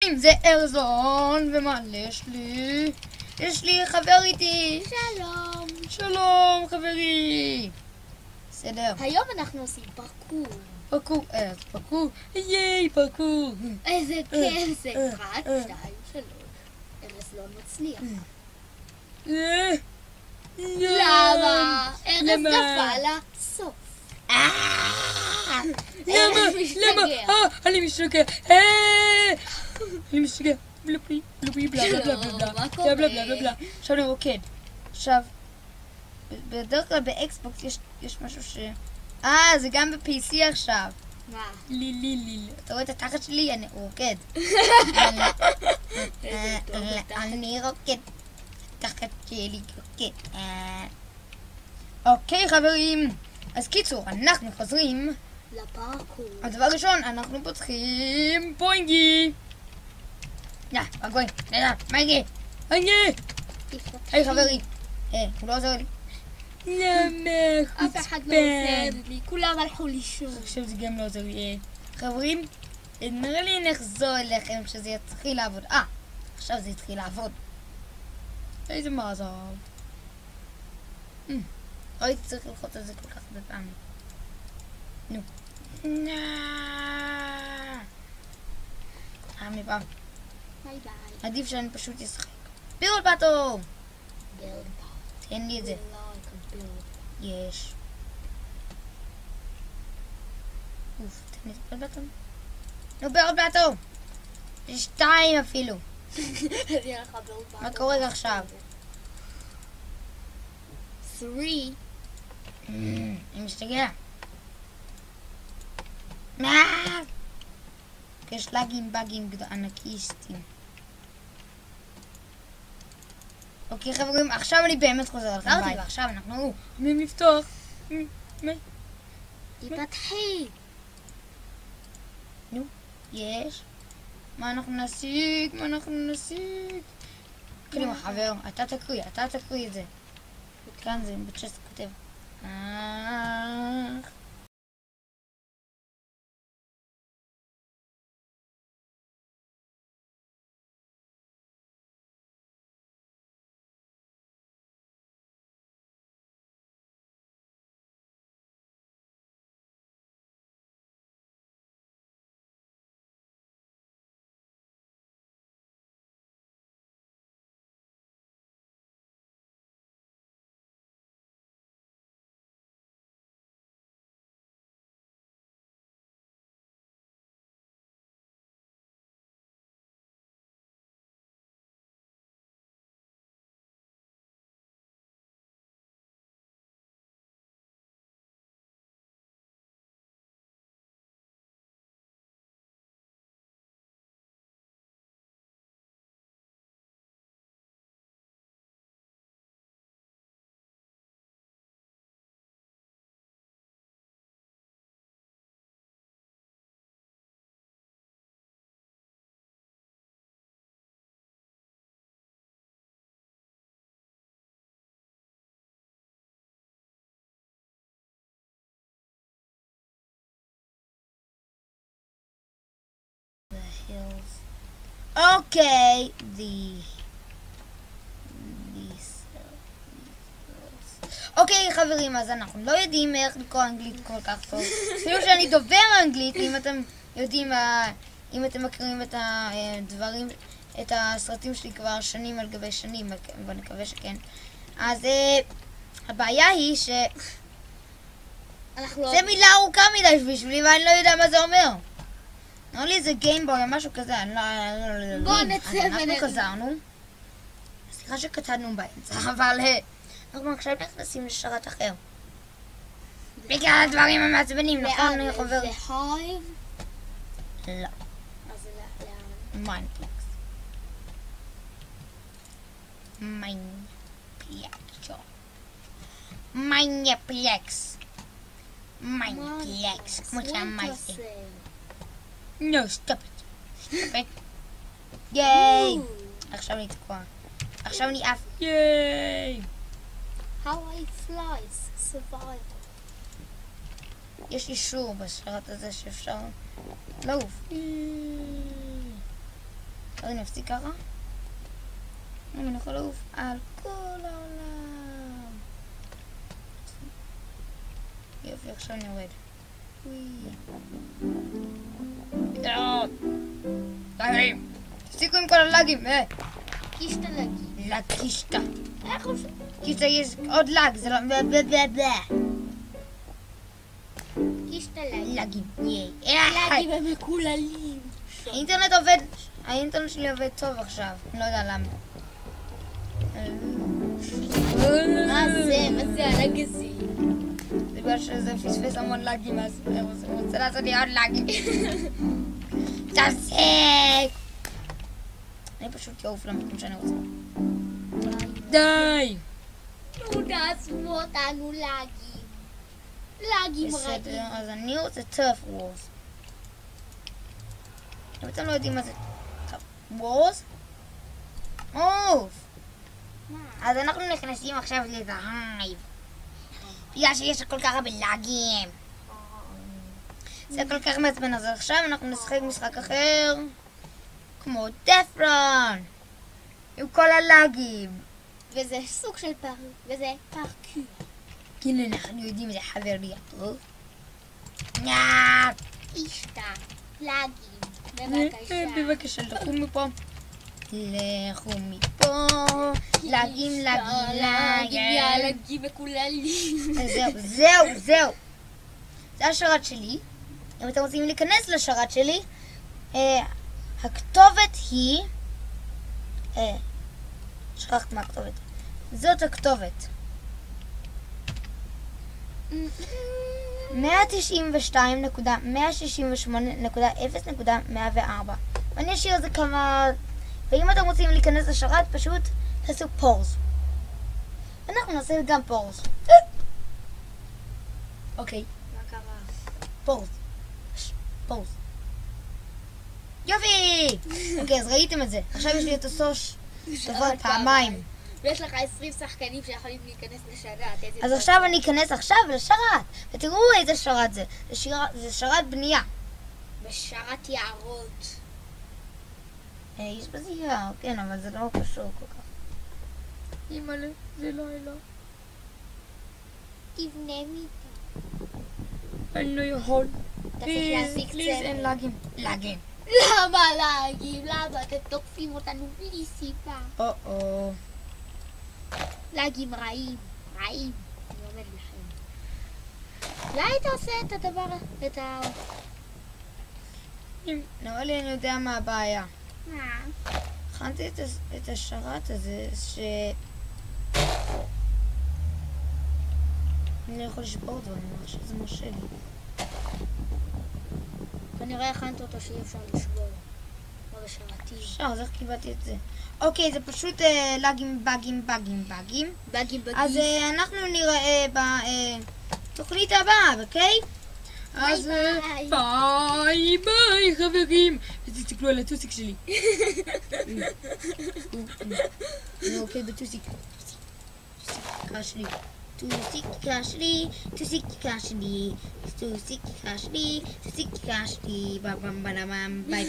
אם זה ארזון, ומה יש לי? יש לי חבר איתי. שלום. שלום חברי. בסדר. היום אנחנו עושים פרקור. פרקור, ייי פרקור. איזה כיף זה. 1, 2, 3. ארז לא מצליח. למה? ארז נפל לסוף. למה? אני משתגע. אני משתגע. בלופי, בלופי, בלה בלה בלה בלה בלה בלה בלה. עכשיו אני רוקד. עכשיו, בדרך כלל באקסבוקס יש משהו ש... זה גם ב-PC עכשיו. מה? לילי. אתה רואה את התחת שלי? אני רוקד. אני רוקד. תחת שלי רוקד. אוקיי חברים. אז קיצור, אנחנו חוזרים לפרקור. הדבר ראשון, אנחנו פותחים פוינגי. מגי. היי חברים. הוא לא עוזר לי. למה? אף אחד לא עוזר לי, כולם הלכו לישון. עכשיו זה גם לא עוזר לי. חברים, נראה לי נחזור אליכם כשזה יתחיל לעבוד. עכשיו זה יתחיל לעבוד. איזה מזל. הייתי צריך ללחוץ על זה כל כך הרבה פעמים. נו. מפעם. ביי ביי. עדיף שאני פשוט אשחק. בירד באטו! תן לי את זה. יש. תן לי את בירד באטו. נו בירד באטו! יש 2 אפילו. מה קורה עכשיו? 3. אני משתגע. יש באגים ענקיסטים. אוקיי חברים, עכשיו אני באמת חוזר לכם ביי. ועכשיו אנחנו נפתח. תפתחי. נו, יש. מה אנחנו נשיג? קדימה חבר, אתה תקריא את זה. כאן זה בצ'סט כותב. אוקיי, אוקיי חברים, אז אנחנו לא יודעים איך לקרוא אנגלית כל כך טוב. אפילו שאני דובר אנגלית, אם אתם יודעים, אם אתם מכירים את הדברים, את הסרטים שלי כבר שנים על גבי שנים, ואני מקווה שכן. אז הבעיה היא ש... זה מילה ארוכה מדי בשבילי ואני לא יודע מה זה אומר. נראה לי זה גיימבוי או משהו כזה, בוא נצא ונראה. אנחנו חזרנו. סליחה שקטענו באמצע, אבל אנחנו עכשיו נכנסים לשרת אחר. בגלל הדברים המעצבנים, נכון? זה הייב? לא. אז זה לאן? מיינפלקס. מיינפלקס, כמו שאמרתי. No, stop it. ייי! עכשיו אני תקוע. עכשיו אני אף. ייי! How I flies, survival. יש אישור בשרת הזה שאפשר לעוף. אז אני אפסיק ככה. אני יכול לעוף על כל העולם. יופי, עכשיו אני יורד. חברים, תפסיקו עם כל הלאגים. קישטה לגי. לקישטה. איך עושה? קישטה יש עוד לאג, זה לא... קישטה לגי. לאגים. לגי במקוללים. האינטרנט עובד, האינטרנט שלי עובד טוב עכשיו, אני לא יודע למה. מה זה הלג הזה? זה בגלל שזה פספס המון לאגים, אז הוא רוצה לעשות לי עוד לאגים. תפסיק! אני פשוט יעוף למקום שאני רוצה. די! נו, תעזבו אותנו לגים. לגים בסדר, רעים. אז אני רוצה טרף וורס. אם אתם לא יודעים מה זה טרף וורס? אוף! אז אנחנו נכנסים עכשיו לזהייב. בגלל שיש כל כך הרבה לאגים. זה כל כך מעצבן, אז עכשיו אנחנו נשחק משחק אחר. כמו דפרון. עם כל הלאגים. וזה סוג של וזה פרקור. כאילו אנחנו יודעים זה חבר לי הטוב. קישטה. לגים. בבקשה, לכו מפה. לכו מפה. לאגים, לגים. לגים מקוללים. זהו. זה השרת שלי. אם אתם רוצים להיכנס לשרת שלי, הכתובת היא... שכחת מה הכתובת. זאת הכתובת. 192.168.0.104. ואני אשאיר את זה כמה... ואם אתם רוצים להיכנס לשרת, פשוט תעשו פורס. אנחנו נעשה גם פורס. אוקיי. מה קרה? פורס. יופי! אוקיי, אז ראיתם את זה. עכשיו יש לי את הסוש טובות פעמיים. ויש לך 20 שחקנים שיכולים להיכנס לשרת. אז עכשיו אני אכנס עכשיו לשרת. ותראו איזה שרת זה. זה שרת בנייה. בשרת יערות. יש בזה יער, כן, אבל זה לא קשור כל כך. אימא'לה, זה לא אלה. תבנה מיטה. אני לא יכול. צריך להשיג פליז, אין צמר. לאגים. למה לגים? למה אתם תוקפים אותנו בלי סיבה? או. לגים רעים. אני אומר לכם. אולי היית עושה את הדבר, נראה לי אני יודע מה הבעיה. מה? הכנתי את השרת הזה אני לא יכול לשבור דברים, עכשיו זה משה לי. כנראה הכנת אותו שאי אפשר לשבור. לא בשרתים. אפשר, אז איך קיבלתי את זה? אוקיי, זה פשוט לאגים, באגים. בגים. אז אנחנו נראה בתוכנית הבאה, אוקיי? אז ביי חברים. תסתכלו על הטוסיק שלי. אני רוקד בטוסיק. טוסיקה שלי, ביי ביי.